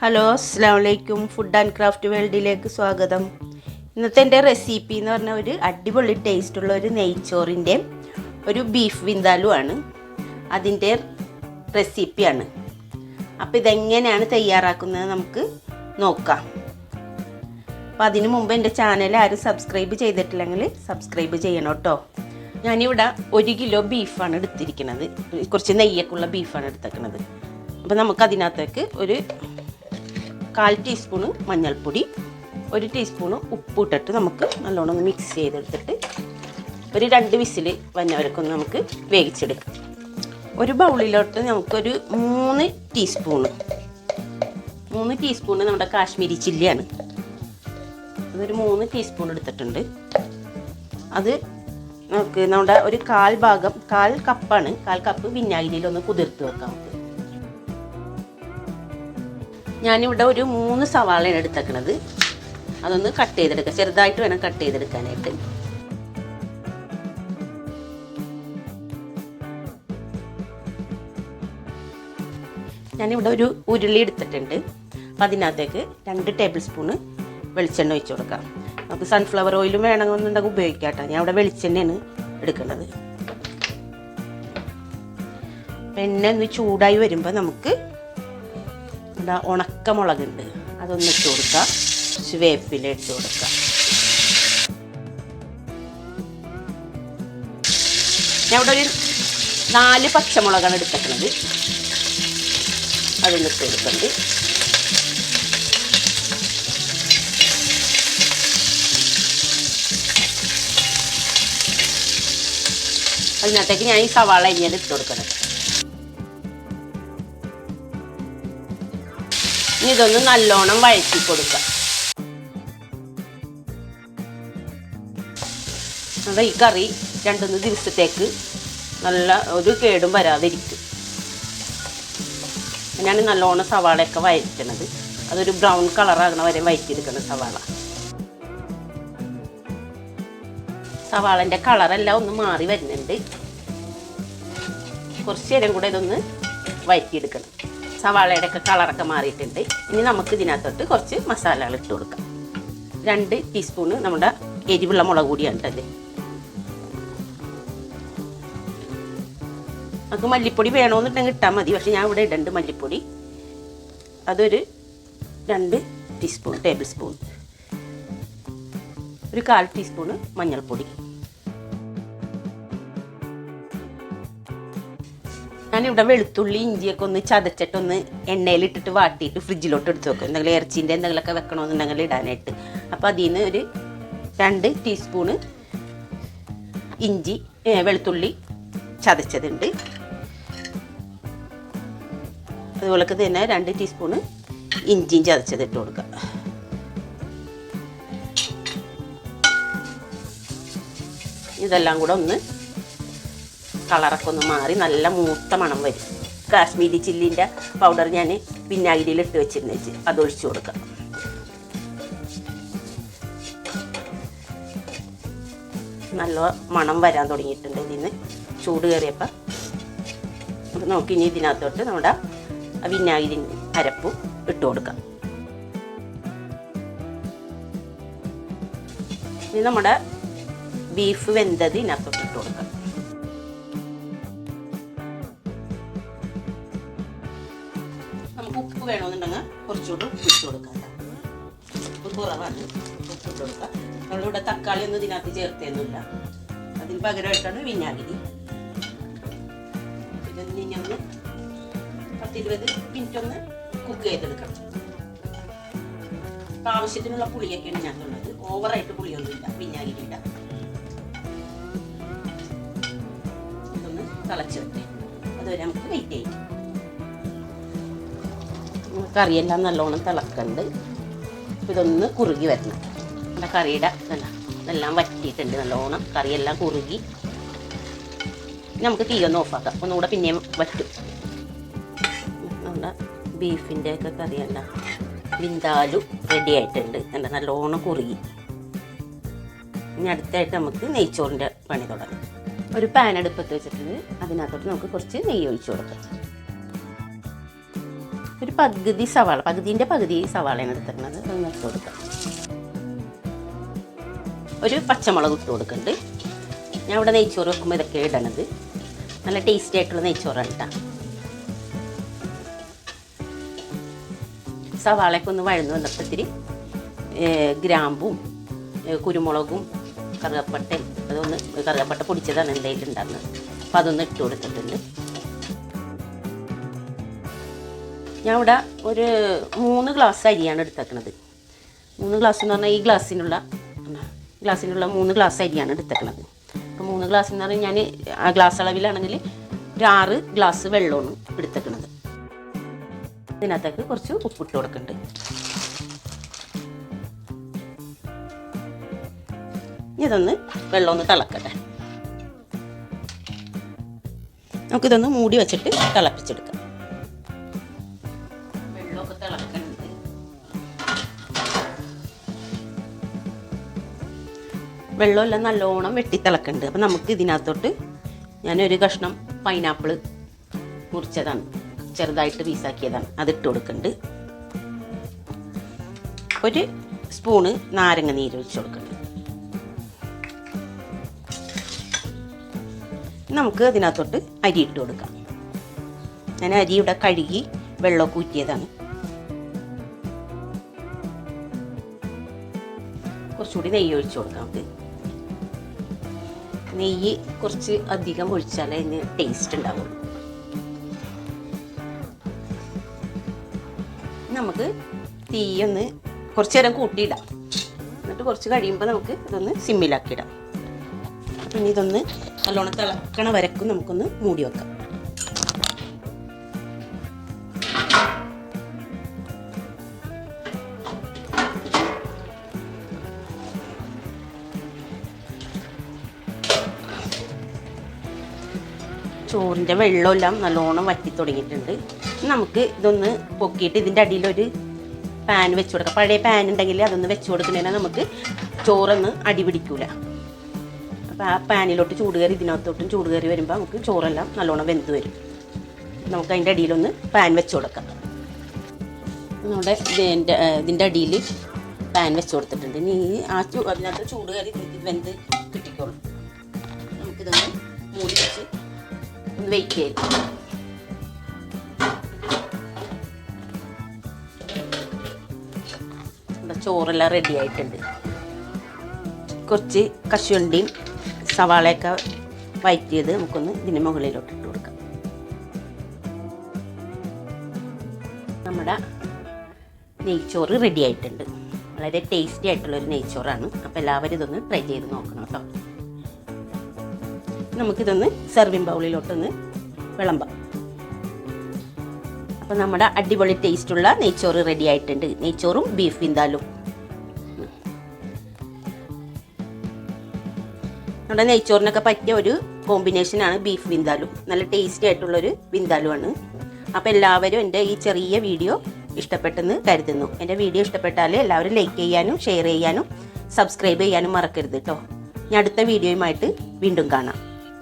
Hello, അസ്സലാമു അലൈക്കും. Food and craft വേൾഡിലേക്ക് സ്വാഗതം. ഇന്നത്തെ എൻ്റെ റെസിപ്പി എന്ന് പറഞ്ഞാൽ ഒരു അടിപൊളി ടേസ്റ്റുള്ള ഒരു നെയ്ച്ചോറിൻ്റെ ഒരു ബീഫ് വിന്താലു ആണ്. അതിൻ്റെ റെസിപ്പിയാണ്. അപ്പോൾ ഇതെങ്ങനെയാണ് തയ്യാറാക്കുന്നത് നമുക്ക് നോക്കാം. അപ്പോൾ അതിനു മുമ്പ് എൻ്റെ ചാനൽ ആരും സബ്സ്ക്രൈബ് ചെയ്തിട്ടില്ലെങ്കിൽ സബ്സ്ക്രൈബ് ചെയ്യണം കേട്ടോ. ഞാനിവിടെ 1 കിലോ ബീഫാണ് എടുത്തിരിക്കുന്നത്. കുറച്ച് നെയ്യൊക്കെയുള്ള ബീഫാണ് എടുത്തേക്കുന്നത്. അപ്പോൾ നമുക്കതിനകത്തേക്ക് ഒരു 1/4 ടീസ്പൂണ് മഞ്ഞൾപ്പൊടി, 1 ടീസ്പൂണ് ഉപ്പ് ഇട്ടിട്ട് നമുക്ക് നല്ലോണം ഒന്ന് മിക്സ് ചെയ്തെടുത്തിട്ട് ഒരു 2 വിസിൽ വന്നവരൊക്കെ നമുക്ക് വേവിച്ചെടുക്കാം. ഒരു ബൗളിലോട്ട് നമുക്കൊരു 3 ടീസ്പൂണ് നമ്മുടെ കാശ്മീരി ചില്ലിയാണ്. അതൊരു 3 ടീസ്പൂൺ എടുത്തിട്ടുണ്ട്. അത് നമുക്ക് നമ്മുടെ ഒരു 1/4 കപ്പാണ്. 1/4 കപ്പ് വിനാഗിരിയിലൊന്ന് കുതിർത്ത് വെക്കാം. ഞാനിവിടെ ഒരു 3 സവാളയാണ് എടുത്തേക്കണത്. അതൊന്ന് കട്ട് ചെയ്തെടുക്കാം. ചെറുതായിട്ട് വേണം കട്ട് ചെയ്തെടുക്കാനായിട്ട്. ഞാനിവിടെ ഒരു ഉരുളി എടുത്തിട്ടുണ്ട്. അപ്പം അതിനകത്തേക്ക് 2 ടേബിൾ സ്പൂണ് വെളിച്ചെണ്ണ ഒഴിച്ച് കൊടുക്കാം. നമുക്ക് സൺഫ്ലവർ ഓയിലും വേണമെന്നുണ്ടെങ്കിൽ ഉപയോഗിക്കാം കേട്ടോ. ഞാൻ ഇവിടെ വെളിച്ചെണ്ണയാണ് എടുക്കുന്നത്. എണ്ണ ഒന്ന് ചൂടായി വരുമ്പോൾ നമുക്ക് ഉണക്കമുളകുണ്ട്, അതൊന്ന് ഇട്ട് കൊടുക്കാം. വേപ്പില ഇട്ട് കൊടുക്കാം. ഞാൻ ഇവിടെ ഒരു 4 പച്ചമുളകാണ് എടുത്തിട്ടുള്ളത്. അതൊന്ന് ഇട്ട് കൊടുക്കുന്നുണ്ട്. അതിനകത്തേക്ക് ഞാൻ ഈ സവാള അരിഞ്ഞത് ഇട്ട് കൊടുക്കണം. ഇനി ഇതൊന്ന് നല്ലോണം വഴറ്റി കൊടുക്കാം. നമ്മുടെ ഈ കറി 2-3 ദിവസത്തേക്ക് നല്ല ഒരു കേടും വരാതിരിക്കും. ഞാൻ നല്ലോണം സവാളയൊക്കെ വഴറ്റണത്. അതൊരു ബ്രൗൺ കളറാകണ വരെ വഴറ്റിയെടുക്കണം സവാളൻ്റെ കളറെല്ലാം ഒന്ന് മാറി വരുന്നുണ്ട്. കുറച്ച് നേരം കൂടെ ഇതൊന്ന് വഴറ്റിയെടുക്കണം. സവാളയുടെ ഒക്കെ കളറൊക്കെ മാറിയിട്ടുണ്ട്. ഇനി നമുക്ക് ഇതിനകത്തോട്ട് കുറച്ച് മസാലകൾ ഇട്ട് കൊടുക്കാം. 2 ടീസ്പൂണ് നമ്മുടെ എരിവുള്ള മുളക് പൊടിയാണ് കേട്ടത്. നമുക്ക് മല്ലിപ്പൊടി വേണമെന്നുണ്ടെങ്കിൽ ഇട്ടാൽ മതി. പക്ഷെ ഞാൻ ഇവിടെ ഇടണ്ട് മല്ലിപ്പൊടി. അതൊരു 2 ടേബിൾ സ്പൂൺ. ഒരു 1/4 ടീസ്പൂണ് മഞ്ഞൾപ്പൊടി. ഞാനിവിടെ വെളുത്തുള്ളി ഇഞ്ചിയൊക്കെ ഒന്ന് ചതച്ചിട്ടൊന്ന് എണ്ണയിലിട്ടിട്ട് വാട്ടിയിട്ട് ഫ്രിഡ്ജിലോട്ട് എടുത്ത് വെക്കും. എന്തെങ്കിലും ഇറച്ചീൻ്റെ എന്തെങ്കിലുമൊക്കെ വെക്കണമെന്നുണ്ടെങ്കിൽ ഇടാനായിട്ട്. അപ്പോൾ അതിൽ നിന്ന് ഒരു 2 ടീസ്പൂണ് വെളുത്തുള്ളി ചതച്ചതുണ്ട്. അതുപോലെ തന്നെ 2 ടീസ്പൂണ് ഇഞ്ചിയും ചതച്ചത് ഇട്ട് കൊടുക്കുക. ഇതെല്ലാം കൂടെ ഒന്ന് കളറൊക്കെ ഒന്ന് മാറി നല്ല മൂത്ത മണം വരും. കാശ്മീരി ചില്ലിൻ്റെ പൗഡർ ഞാൻ വിനാഗിരിയിൽ ഇട്ട് വെച്ചിരുന്നു. അതൊഴിച്ച് കൊടുക്കാം. നല്ല മണം വരാൻ തുടങ്ങിയിട്ടുണ്ട്. ഇതിന് ചൂട് കയറിയപ്പോൾ നമുക്ക് നോക്കി ഇനി ഇതിനകത്തോട്ട് നമ്മുടെ വിനാഗിരി അരപ്പും ഇട്ട് കൊടുക്കാം. ഇനി നമ്മുടെ ബീഫ് വെന്തത് ഇതിനകത്തോട്ട് ഇട്ട് കൊടുക്കാം. നമുക്ക് ഉപ്പ് വേണമെന്നുണ്ടെങ്കിൽ കുറച്ചുകൂടി ഉപ്പ് ഇട്ട് കൊടുക്കാം. ഉപ്പ് കുറവാണ്, ഉപ്പ് ഇട്ട് കൊടുക്കാം. നമ്മളിവിടെ തക്കാളി ഒന്നും ഇതിനകത്ത് ചേർത്തേന്നില്ല. അതിന് പകരമായിട്ടാണ് വിനാഗിരി. ഇതൊന്ന് ഇനി ഒന്ന് 10-20 മിനിറ്റ് ഒന്ന് കുക്ക് ചെയ്തെടുക്കണം. അപ്പം ആവശ്യത്തിനുള്ള പുളിയൊക്കെയാണ് ഇതിനകത്തുള്ളത്. ഓവറായിട്ട് പുളിയൊന്നുമില്ല വിനാഗിരിയുടെ. ഇതൊന്ന് തിളച്ച് വെക്കേ. അതുവരെ നമുക്ക് വെയിറ്റ് ചെയ്യും. കറിയെല്ലാം നല്ലോണം തിളക്കുന്നുണ്ട്. ഇതൊന്ന് കുറുകി വരണം. നമ്മുടെ കറിയുടെ ഇതെല്ലാം വറ്റിയിട്ടുണ്ട് നല്ലോണം. കറിയെല്ലാം കുറുകി. നമുക്ക് തീയൊന്ന് ഓഫാക്കാം. ഒന്നുകൂടെ പിന്നെയും വറ്റും. നമ്മുടെ ബീഫിൻ്റെ ഒക്കെ കറിയല്ല വിന്താലു റെഡി ആയിട്ടുണ്ട്. എന്താ നല്ലോണം കുറുകി. ഇനി അടുത്തായിട്ട് നമുക്ക് നെയ്ച്ചോറിൻ്റെ പണി തുടങ്ങാം. ഒരു പാൻ അടുപ്പത്ത് വെച്ചിട്ടുണ്ട്. അതിനകത്തോട്ട് നമുക്ക് കുറച്ച് നെയ്യ് ഒഴിച്ച് കൊടുക്കാം. ഒരു പകുതി സവാള, പകുതി സവാളയാണ് എടുത്തിരുന്നത്. അതൊന്ന് ഇട്ട് കൊടുക്കാം. ഒരു പച്ചമുളക് ഇട്ട് കൊടുക്കുന്നുണ്ട്. ഞാൻ ഇവിടെ നെയ്ച്ചോറ് വെക്കുമ്പോൾ ഇതൊക്കെ ഇടണത്. നല്ല ടേസ്റ്റി ആയിട്ടുള്ള നെയ്ച്ചോറാണ് കേട്ടോ. സവാളയൊക്കെ ഒന്ന് വഴന്ന് വന്നപ്പോൾ ഇത്തിരി ഗ്രാമ്പും കുരുമുളകും കറുകപ്പട്ടയും അതൊന്ന് കറുകപ്പട്ട പൊടിച്ചതാണ് എൻ്റെ കയ്യിൽ ഉണ്ടാകുന്നത്. അപ്പോൾ അതൊന്ന് ഇട്ട് കൊടുത്തിട്ടുണ്ട്. ഞാൻ ഇവിടെ ഒരു 3 ഗ്ലാസ് അരിയാണ് എടുത്തേക്കണത്. 3 ഗ്ലാസ് എന്ന് പറഞ്ഞാൽ ഈ ഗ്ലാസ്സിനുള്ള 3 ഗ്ലാസ് അരിയാണ് എടുത്തേക്കണത്. അപ്പോൾ 3 ഗ്ലാസ് എന്ന് പറഞ്ഞാൽ ഞാൻ ആ ഗ്ലാസ് അളവിലാണെങ്കിൽ ഒരു 6 ഗ്ലാസ് വെള്ളമാണ് എടുത്തേക്കണത്. ഇതിനകത്തേക്ക് കുറച്ച് ഉപ്പിട്ട് കൊടുക്കുന്നുണ്ട്. ഇതൊന്ന് വെള്ളം ഒന്ന് തിളക്കട്ടെ. നമുക്കിതൊന്ന് മൂടി വെച്ചിട്ട് തിളപ്പിച്ചെടുക്കാം. വെള്ളമൊക്കെ തിളക്കുന്നുണ്ട്. വെള്ളമെല്ലാം നല്ലോണം വെട്ടി തിളക്കുന്നുണ്ട്. അപ്പം നമുക്ക് ഇതിനകത്തോട്ട് ഞാനൊരു കഷ്ണം പൈനാപ്പിൾ മുറിച്ചതാണ്, ചെറുതായിട്ട് പീസാക്കിയതാണ്, അതിട്ട് കൊടുക്കുന്നുണ്ട്. ഒരു സ്പൂണ് നാരങ്ങ നീര് ഒഴിച്ച് കൊടുക്കുന്നുണ്ട്. നമുക്ക് അതിനകത്തോട്ട് അരി ഇട്ട് കൊടുക്കാം. ഞാൻ അരി ഇവിടെ കഴുകി വെള്ളമൊക്കെ ഊറ്റിയതാണ്. കുറച്ചുകൂടി നെയ്യ് ഒഴിച്ച് കൊടുക്കാം. നമുക്ക് നെയ്യ് കുറച്ച് അധികം ഒഴിച്ചാലേ അതിന് ടേസ്റ്റ് ഉണ്ടാവുള്ളൂ. നമുക്ക് തീയൊന്ന് കുറച്ച് നേരം കൂട്ടിയിടാം. എന്നിട്ട് കുറച്ച് കഴിയുമ്പോൾ നമുക്ക് ഇതൊന്ന് സിമ്മിലാക്കിയിടാം. പിന്നെ ഇതൊന്ന് നല്ലോണം തിളക്കണ വരക്കും നമുക്കൊന്ന് മൂടി വെക്കാം. ചോറിൻ്റെ വെള്ളമെല്ലാം നല്ലോണം വറ്റി തുടങ്ങിയിട്ടുണ്ട്. നമുക്ക് ഇതൊന്ന് പൊക്കിയിട്ട് ഇതിൻ്റെ അടിയിലൊരു പാൻ വെച്ച് കൊടുക്കാം. പഴയ പാൻ ഉണ്ടെങ്കിൽ അതൊന്ന് വെച്ച് കൊടുക്കുന്നതിനാൽ നമുക്ക് ചോറൊന്ന് അടി പിടിക്കൂല. അപ്പോൾ ആ പാനിലോട്ട് ചൂട് കയറി ഇതിനകത്തോട്ടും ചൂട് കയറി വരുമ്പോൾ നമുക്ക് ചോറെല്ലാം നല്ലോണം വെന്ത് വരും. നമുക്ക് അതിൻ്റെ അടിയിലൊന്ന് പാൻ വെച്ച് കൊടുക്കാം. നമ്മുടെ ഇതിൻ്റെ അടിയിൽ പാൻ വെച്ച് കൊടുത്തിട്ടുണ്ട്. ഇനി അതിനകത്ത് ചൂട് കയറി വെന്ത് കിട്ടിക്കോളും. നമുക്കിതൊന്ന് മൂടി വെച്ച് ഒന്ന് വെയിറ്റ് ചെയ്ത് ചോറെല്ലാം റെഡി ആയിട്ടുണ്ട്. കുറച്ച് കശുവണ്ടിയും സവാളയൊക്കെ വഴറ്റിയത് നമുക്കൊന്ന് ഇതിന് മുകളിലോട്ട് ഇട്ട് കൊടുക്കാം. നമ്മുടെ നെയ്ച്ചോറ് റെഡി ആയിട്ടുണ്ട്. വളരെ ടേസ്റ്റി ആയിട്ടുള്ളൊരു നെയ്ച്ചോറാണ്. അപ്പോൾ എല്ലാവരും ഇതൊന്ന് ട്രൈ ചെയ്ത് നോക്കണം കേട്ടോ. നമുക്കിതൊന്ന് സെർവിങ് ബൗളിലോട്ടൊന്ന് വിളമ്പാം. അപ്പോൾ നമ്മുടെ അടിപൊളി ടേസ്റ്റുള്ള നെയ്ച്ചോറ് റെഡി ആയിട്ടുണ്ട്. നെയ്ച്ചോറും ബീഫ് വിന്താലും. നമ്മുടെ നെയ്ച്ചോറിനൊക്കെ പറ്റിയ ഒരു കോമ്പിനേഷനാണ് ബീഫ് വിന്താലും. നല്ല ടേസ്റ്റി ആയിട്ടുള്ളൊരു വിന്താലുമാണ്. അപ്പോൾ എല്ലാവരും എൻ്റെ ഈ ചെറിയ വീഡിയോ ഇഷ്ടപ്പെട്ടെന്ന് കരുതുന്നു. എൻ്റെ വീഡിയോ ഇഷ്ടപ്പെട്ടാൽ എല്ലാവരും ലൈക്ക് ചെയ്യാനും ഷെയർ ചെയ്യാനും സബ്സ്ക്രൈബ് ചെയ്യാനും മറക്കരുത് കേട്ടോ. ഞാൻ അടുത്ത വീഡിയോയുമായിട്ട് വീണ്ടും കാണാം.